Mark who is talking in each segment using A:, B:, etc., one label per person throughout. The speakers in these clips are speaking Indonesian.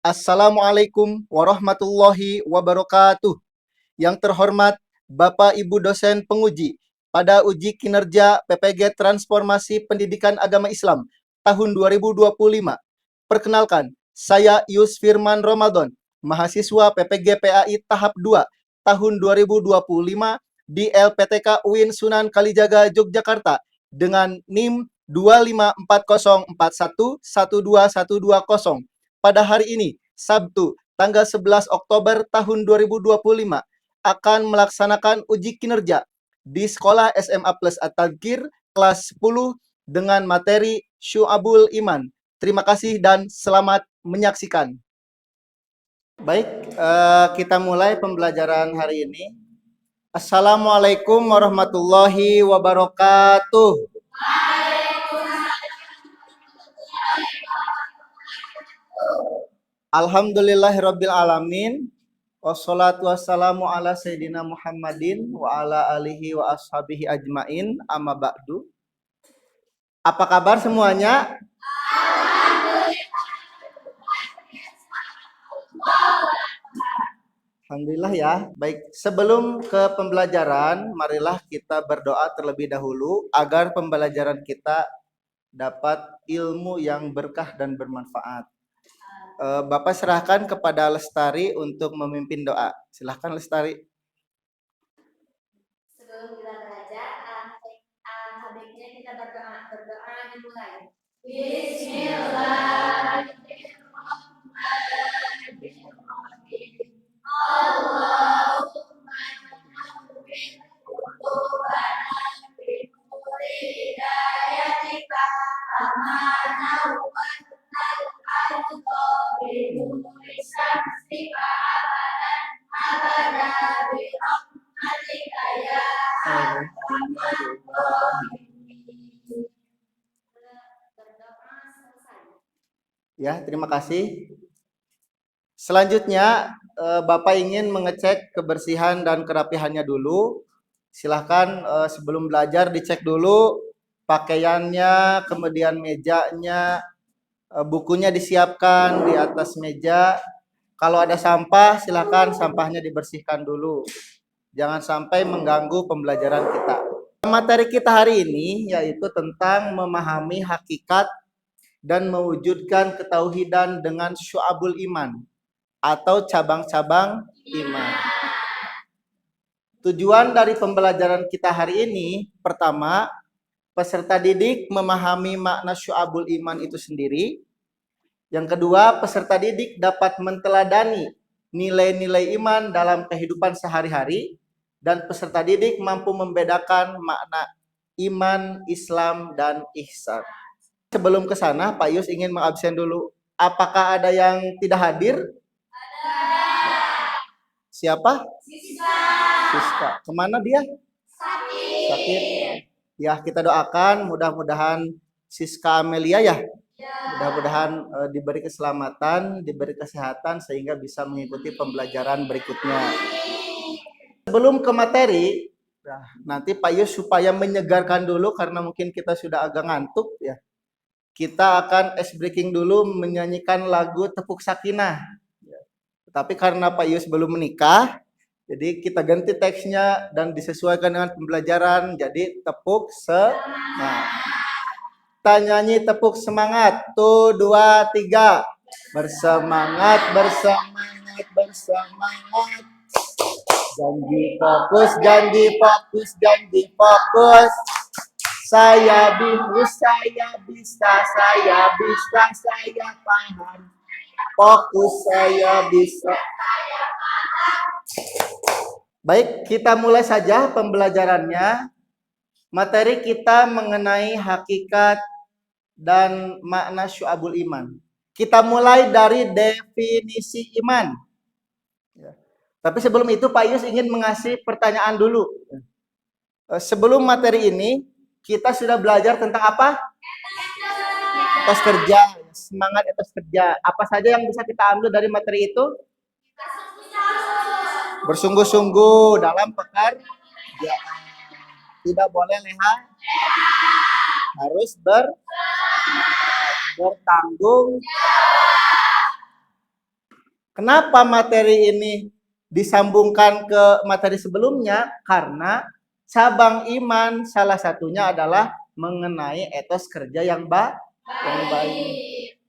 A: Assalamualaikum warahmatullahi wabarakatuh. Yang terhormat Bapak Ibu dosen penguji pada uji kinerja PPG Transformasi Pendidikan Agama Islam tahun 2025. Perkenalkan, saya Yus Firman Ramadan, mahasiswa PPG PAI tahap 2 tahun 2025 di LPTK UIN Sunan Kalijaga Yogyakarta dengan NIM 25404112120 pada hari ini, Sabtu, tanggal 11 Oktober tahun 2025, akan melaksanakan uji kinerja di Sekolah SMA Plus At-Tadkir kelas 10 dengan materi Syu'abul Iman. Terima kasih dan selamat menyaksikan. Baik, kita mulai pembelajaran hari ini. Assalamualaikum warahmatullahi wabarakatuh. Alhamdulillahirabbil alamin. Wassalatu wassalamu ala sayyidina Muhammadin wa ala alihi wa ashabihi ajmain. Amma ba'du. Apa kabar semuanya? Alhamdulillah ya. Baik, sebelum ke pembelajaran, marilah kita berdoa terlebih dahulu agar pembelajaran kita dapat ilmu yang berkah dan bermanfaat. Bapak serahkan kepada Lestari untuk memimpin doa. Silahkan Lestari.
B: Sebelum kita belajar, sebaiknya kita berdoa dimulai. Bismillahirrahmanirrahim. Allahumma nawwir qulubana binur hidayatika kama nawwartal arda binuri syamsika abada bi rahmatika ya arhamar rahimin. Berdoa selesai.
A: Ya, terima kasih. Selanjutnya, Bapak ingin mengecek kebersihan dan kerapihannya dulu. Silahkan sebelum belajar dicek dulu pakaiannya, kemudian mejanya, bukunya disiapkan di atas meja. Kalau ada sampah, silahkan sampahnya dibersihkan dulu. Jangan sampai mengganggu pembelajaran kita. Materi kita hari ini yaitu tentang memahami hakikat dan mewujudkan ketauhidan dengan syu'abul iman atau cabang-cabang iman. Tujuan dari pembelajaran kita hari ini, pertama, peserta didik memahami makna syu'abul iman itu sendiri. Yang kedua, peserta didik dapat menteladani nilai-nilai iman dalam kehidupan sehari-hari. Dan peserta didik mampu membedakan makna iman, Islam, dan ihsan. Sebelum ke sana, Pak Yus ingin mengabsen dulu. Apakah ada yang tidak hadir? Siapa? Siska. Kemana dia? Sakit. Ya, kita doakan mudah-mudahan Siska Amelia ya. Mudah-mudahan diberi keselamatan, diberi kesehatan sehingga bisa mengikuti pembelajaran berikutnya. Sebelum ke materi, nanti Pak Yus supaya menyegarkan dulu karena mungkin kita sudah agak ngantuk ya. Kita akan ice breaking dulu menyanyikan lagu Tepuk Sakinah. Tapi karena Pak Yus belum menikah, jadi kita ganti teksnya dan disesuaikan dengan pembelajaran. Jadi tepuk semangat. Kita nyanyi tepuk semangat. 1, 2, 3. Bersemangat, bersemangat, bersemangat. Janji fokus, janji fokus, janji fokus. Saya bisa, saya bisa, saya bisa, saya paham. Fokus, saya bisa. Baik, kita mulai saja pembelajarannya. Materi kita mengenai hakikat dan makna syu'abul iman. Kita mulai dari definisi iman. Tapi sebelum itu Pak Yus ingin mengasih pertanyaan dulu. Sebelum materi ini, kita sudah belajar tentang apa? Etos kerja, semangat etos kerja. Apa saja yang bisa kita ambil dari materi itu? Bersungguh-sungguh dalam pekerjaan. Tidak boleh leha. Harus bertanggung. Kenapa materi ini disambungkan ke materi sebelumnya? Karena cabang iman salah satunya adalah mengenai etos kerja yang baik.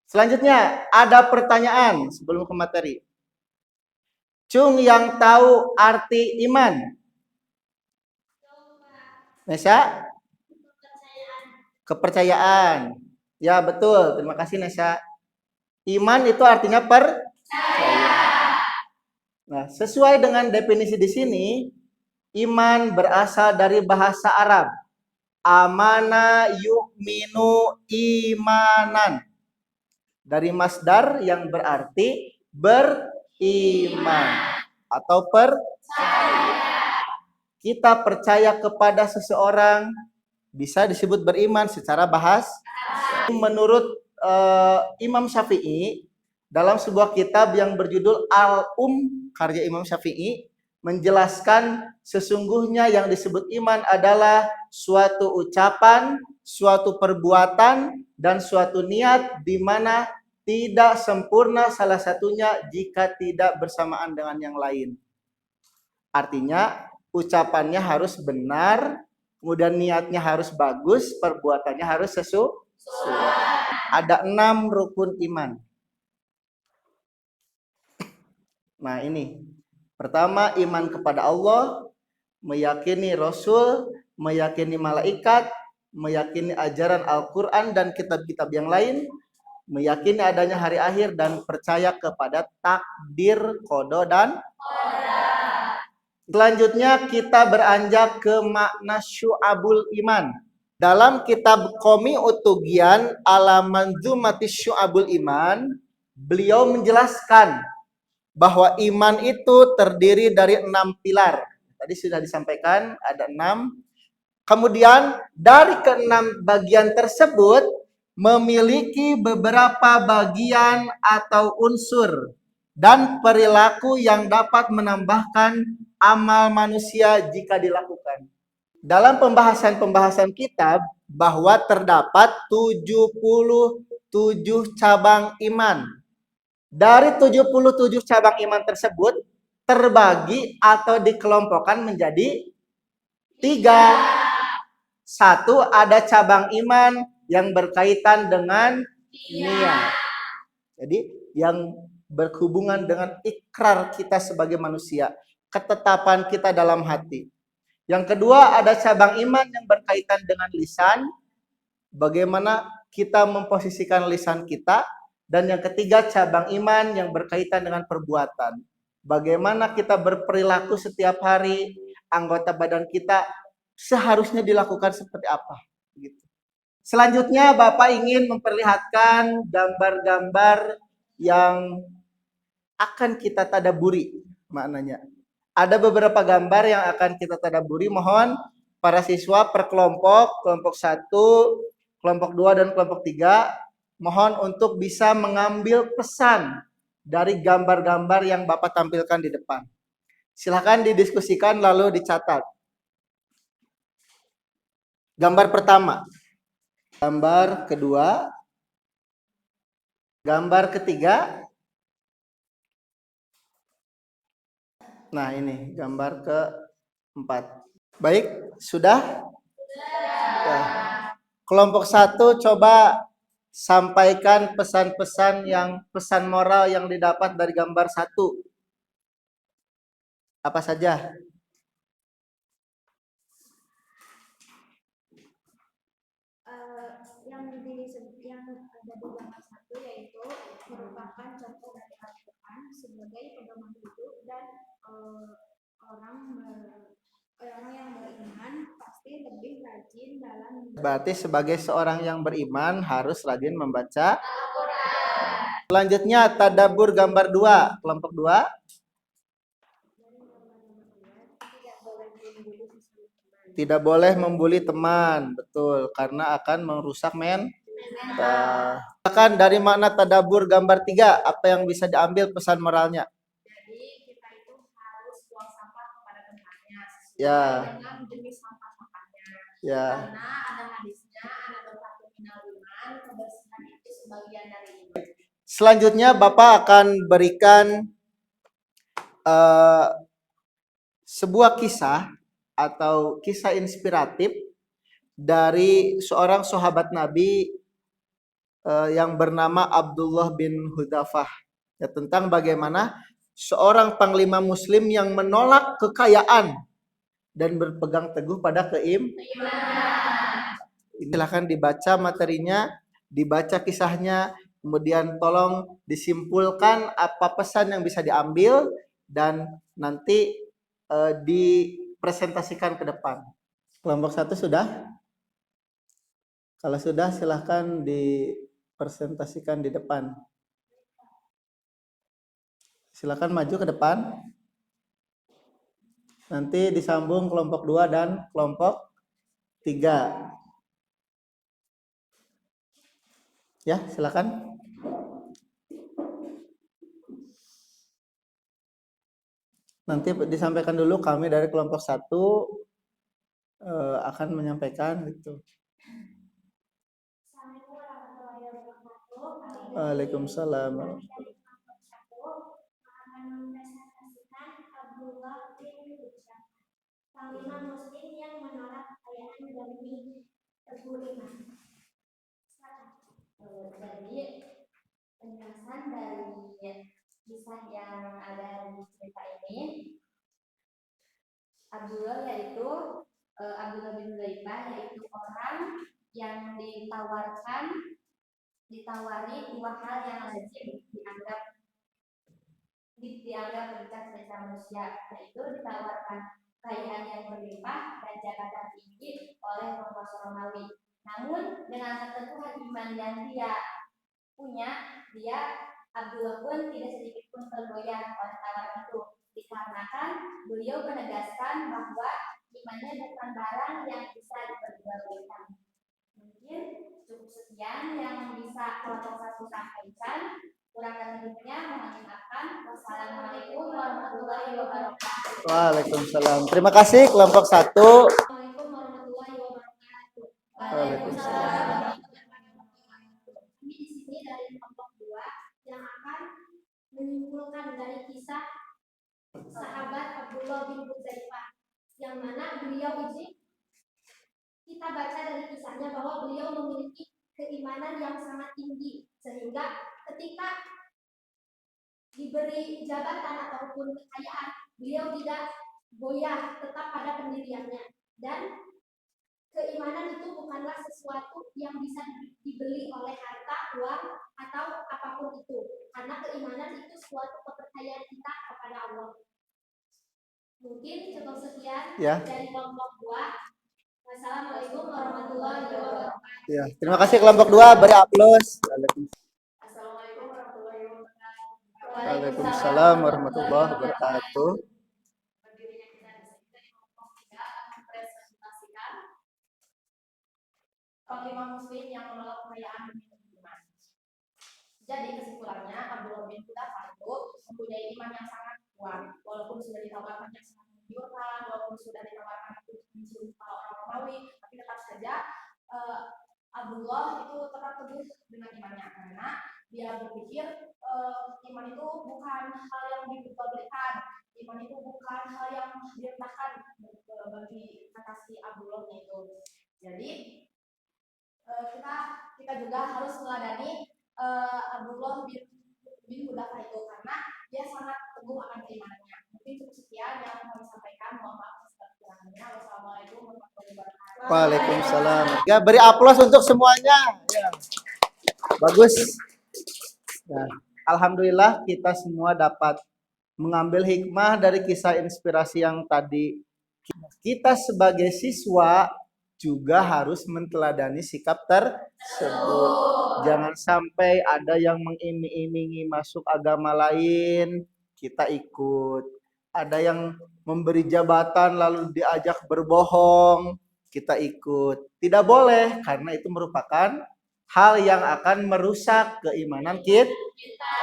A: Selanjutnya, ada pertanyaan sebelum ke materi. Cung yang tahu arti iman? Nesa? Kepercayaan. Ya, betul. Terima kasih, Nesa. Iman itu artinya percaya. Nah, sesuai dengan definisi di sini, iman berasal dari bahasa Arab. Amana yu'minu imanan. Dari masdar yang berarti beriman atau percaya. Kita percaya kepada seseorang bisa disebut beriman secara bahasa. Menurut Imam Syafi'i, dalam sebuah kitab yang berjudul karya Imam Syafi'i, menjelaskan sesungguhnya yang disebut iman adalah suatu ucapan, suatu perbuatan, dan suatu niat di mana tidak sempurna salah satunya jika tidak bersamaan dengan yang lain. Artinya ucapannya harus benar, kemudian niatnya harus bagus, perbuatannya harus sesuai. Ada 6 rukun iman. Nah ini, pertama iman kepada Allah, meyakini Rasul, meyakini malaikat, meyakini ajaran Al-Quran dan kitab-kitab yang lain, meyakini adanya hari akhir, dan percaya kepada takdir, qada dan selanjutnya kita beranjak ke makna syu'abul iman. Dalam kitab Qomi Utugian ala Manzumati Syu'abul Iman, beliau menjelaskan bahwa iman itu terdiri dari 6 pilar. Tadi sudah disampaikan ada 6. Kemudian dari ke-6 bagian tersebut memiliki beberapa bagian atau unsur dan perilaku yang dapat menambahkan amal manusia jika dilakukan. Dalam pembahasan kitab bahwa terdapat 77 cabang iman. Dari 77 cabang iman tersebut terbagi atau dikelompokkan menjadi 3. Satu, ada cabang iman yang berkaitan dengan niat. Jadi yang berhubungan dengan ikrar kita sebagai manusia, ketetapan kita dalam hati. Yang kedua, ada cabang iman yang berkaitan dengan lisan, bagaimana kita memposisikan lisan kita. Dan yang ketiga, cabang iman yang berkaitan dengan perbuatan, bagaimana kita berperilaku setiap hari, anggota badan kita seharusnya dilakukan seperti apa. Selanjutnya, Bapak ingin memperlihatkan gambar-gambar yang akan kita tadaburi maknanya. Ada beberapa gambar yang akan kita tadaburi. Mohon para siswa per kelompok 1, kelompok 2, dan kelompok 3, mohon untuk bisa mengambil pesan dari gambar-gambar yang Bapak tampilkan di depan. Silakan didiskusikan lalu dicatat. Gambar pertama, gambar kedua, gambar ketiga. Nah ini gambar keempat. Baik, sudah? Ya. Kelompok 1 coba sampaikan pesan-pesan pesan moral yang didapat dari gambar 1. Apa saja?
B: Yang ada di gambar 1 yaitu merupakan contoh dari Al-Quran sebagai pedoman hidup dan orang yang beriman pasti lebih rajin dalam.
A: Berarti sebagai seorang yang beriman harus rajin membaca Al-Quran. Selanjutnya tadabbur gambar 2, kelompok 2. Tidak boleh membuli teman, betul, karena akan merusak mental. Akan dari makna tadabbur gambar 3, apa yang bisa diambil pesan moralnya?
B: Jadi kita itu harus buang sampah kepada tempatnya sesuai
A: ya.
B: dengan jenis sampah-sampahnya.
A: Ya.
B: Karena ada hadisnya, ada beberapa minal iman, kebersihan itu sebagian dari iman.
A: Selanjutnya Bapak akan berikan sebuah kisah atau kisah inspiratif dari seorang sahabat Nabi yang bernama Abdullah bin Hudzafah, ya, tentang bagaimana seorang panglima muslim yang menolak kekayaan dan berpegang teguh pada keimanan. Silahkan dibaca materinya, dibaca kisahnya, kemudian tolong disimpulkan apa pesan yang bisa diambil dan nanti dipresentasikan ke depan. Kelompok 1 sudah? Kalau sudah silahkan dipresentasikan di depan. Silakan maju ke depan. Nanti disambung kelompok 2 dan kelompok 3. Ya, silakan. Nanti disampaikan dulu, kami dari kelompok 1 akan menyampaikan gitu. Waalaikumsalam.
B: Panglima muslim yang menolak kekayaan demi teguh iman. Jadi penjelasan dari kisah yang ada di cerita ini, Abdullah yaitu Abdullah bin Hudzaifah, yaitu orang yang ditawari dua hal yang lazim dianggap berkat secara manusia, yaitu ditawarkan kekayaan yang berlimpah dan jabatan tinggi oleh Profesor Romawi. Namun dengan keteguhan iman yang dia punya, Abdullah pun tidak sedikit pun tergoyah oleh tawaran itu, dikarenakan beliau menegaskan bahwa imannya bukan barang yang bisa diperjualbelikan. Mungkin cukup sekian yang bisa kelompok 1 sampaikan. Kurang dan lebihnya mohon dimaafkan. Wassalamualaikum warahmatullahi wabarakatuh.
A: Waalaikumsalam. Terima kasih kelompok 1.
B: Assalamualaikum warahmatullahi wabarakatuh.
A: Waalaikumsalam.
B: Kami di sini dari kelompok 2 yang akan menyimpulkan dari kisah sahabat Abdullah bin Hudzaifah, yang mana beliau ini kita baca dari kisahnya bahwa beliau memiliki keimanan yang sangat tinggi, sehingga ketika diberi jabatan ataupun kekayaan, beliau tidak goyah, tetap pada pendiriannya. Dan keimanan itu bukanlah sesuatu yang bisa dibeli oleh harta, uang, atau apapun itu, karena keimanan itu suatu kepercayaan kita kepada Allah. Mungkin cukup sekian dari kelompok 2. Wassalamualaikum warahmatullahi wabarakatuh.
A: Ya, terima kasih kelompok 2, beri aplaus.
B: Assalamualaikum warahmatullahi wabarakatuh.
A: Waalaikumsalam warahmatullahi wabarakatuh.
B: Berdirinya kita di sini dari kelompok 3 akan mempresentasikan panglima muslim yang menolak kekayaan demi iman. Jadi kesimpulannya, Abdullah bin Hudzafah itu mempunyai iman yang sangat kuat, walaupun sudah ditawarkan yang sangat menggiurkan, walaupun sudah ditawarkan untuk mencium kepala orang Romawi, tapi tetap saja Abdullah itu tetap teguh dengan imannya, karena dia berpikir iman itu bukan hal yang diperjualbelikan, iman itu bukan hal yang direndahkan bagi kata si Abdullah itu. Jadi kita juga harus meladani Abdullah bin Hudzafah itu, karena dia sangat teguh akan keimanannya. Mungkin cukup sekian yang kami sampaikan. Mohon maaf atas kekurangannya. Wassalamualaikum warahmatullahi wabarakatuh.
A: Waalaikumsalam. Ya, beri aplaus untuk semuanya. Ya. Bagus. Ya. Alhamdulillah kita semua dapat mengambil hikmah dari kisah inspirasi yang tadi. Kita sebagai siswa juga harus menteladani sikap tersebut. Jangan sampai ada yang mengiming-imingi masuk agama lain, kita ikut. Ada yang memberi jabatan lalu diajak berbohong, kita ikut. Tidak boleh, karena itu merupakan hal yang akan merusak keimanan kita.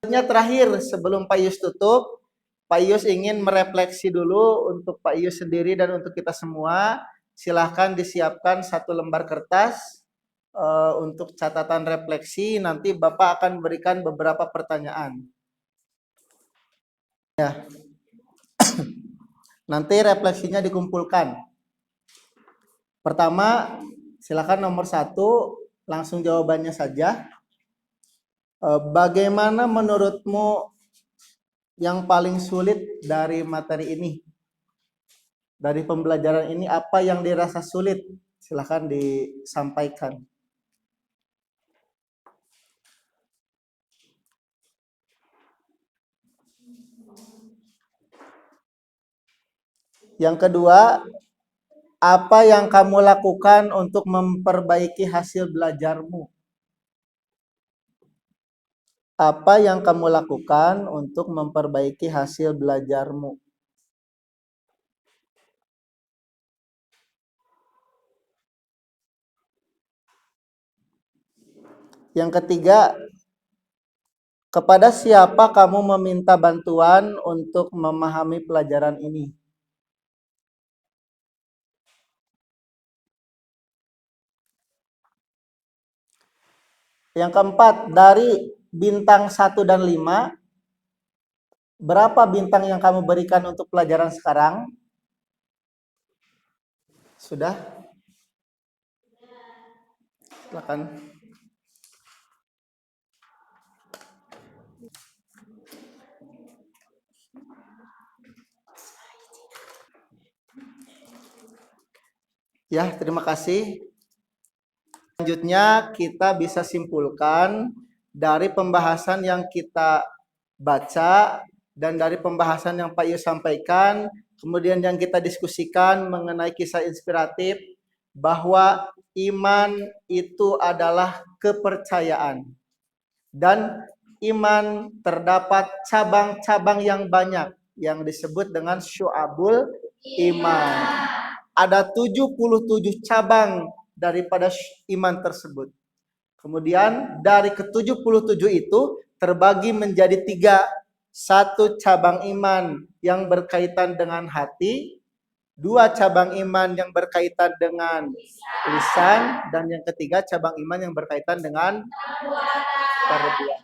A: Terakhir, sebelum Pak Yus tutup, Pak Yus ingin merefleksi dulu untuk Pak Yus sendiri dan untuk kita semua. Silahkan disiapkan 1 lembar kertas untuk catatan refleksi nanti Bapak akan berikan beberapa pertanyaan. Ya. Nanti refleksinya dikumpulkan. Pertama, silakan nomor 1 langsung jawabannya saja. Bagaimana menurutmu yang paling sulit dari materi ini? Dari pembelajaran ini apa yang dirasa sulit? Silakan disampaikan. Yang kedua, apa yang kamu lakukan untuk memperbaiki hasil belajarmu? Apa yang kamu lakukan untuk memperbaiki hasil belajarmu? Yang ketiga, kepada siapa kamu meminta bantuan untuk memahami pelajaran ini? Yang keempat, dari bintang 1 dan 5, berapa bintang yang kamu berikan untuk pelajaran sekarang? Sudah? Silakan. Ya, terima kasih. Selanjutnya kita bisa simpulkan dari pembahasan yang kita baca dan dari pembahasan yang Pak Yu sampaikan, kemudian yang kita diskusikan mengenai kisah inspiratif, bahwa iman itu adalah kepercayaan. Dan iman terdapat cabang-cabang yang banyak yang disebut dengan syu'abul iman. Ada 77 cabang daripada iman tersebut. Kemudian dari ke-77 itu terbagi menjadi 3. 1 cabang iman yang berkaitan dengan hati, 2 cabang iman yang berkaitan dengan lisan, dan yang ketiga cabang iman yang berkaitan dengan perbuatan.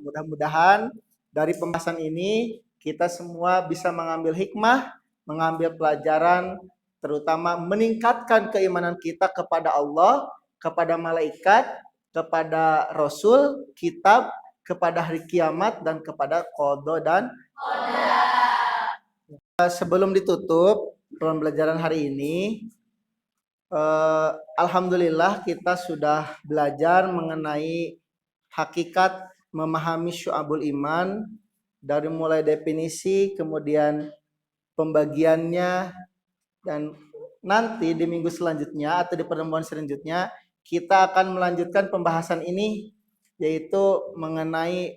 A: Mudah-mudahan dari pembahasan ini kita semua bisa mengambil hikmah, mengambil pelajaran, terutama meningkatkan keimanan kita kepada Allah, kepada malaikat, kepada Rasul, kitab, kepada hari kiamat, dan kepada qada dan sebelum ditutup pembelajaran hari ini, alhamdulillah kita sudah belajar mengenai hakikat memahami syu'abul iman, dari mulai definisi, kemudian pembagiannya, dan nanti di minggu selanjutnya atau di pertemuan selanjutnya kita akan melanjutkan pembahasan ini, yaitu mengenai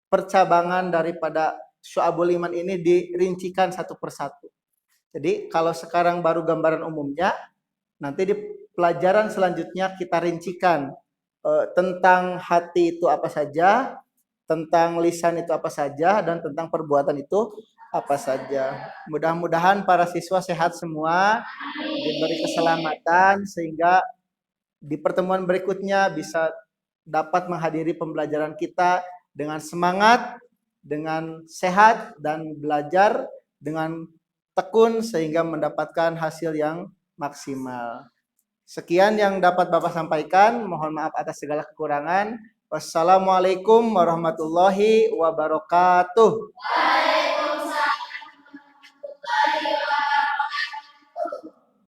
A: percabangan daripada syu'abul iman ini dirincikan satu persatu. Jadi kalau sekarang baru gambaran umumnya, nanti di pelajaran selanjutnya kita rincikan tentang hati itu apa saja, tentang lisan itu apa saja, dan tentang perbuatan itu apa saja. Mudah-mudahan para siswa sehat semua, diberi keselamatan, sehingga di pertemuan berikutnya bisa dapat menghadiri pembelajaran kita dengan semangat, dengan sehat, dan belajar dengan tekun sehingga mendapatkan hasil yang maksimal. Sekian yang dapat Bapak sampaikan. Mohon maaf atas segala kekurangan. Wassalamualaikum warahmatullahi wabarakatuh.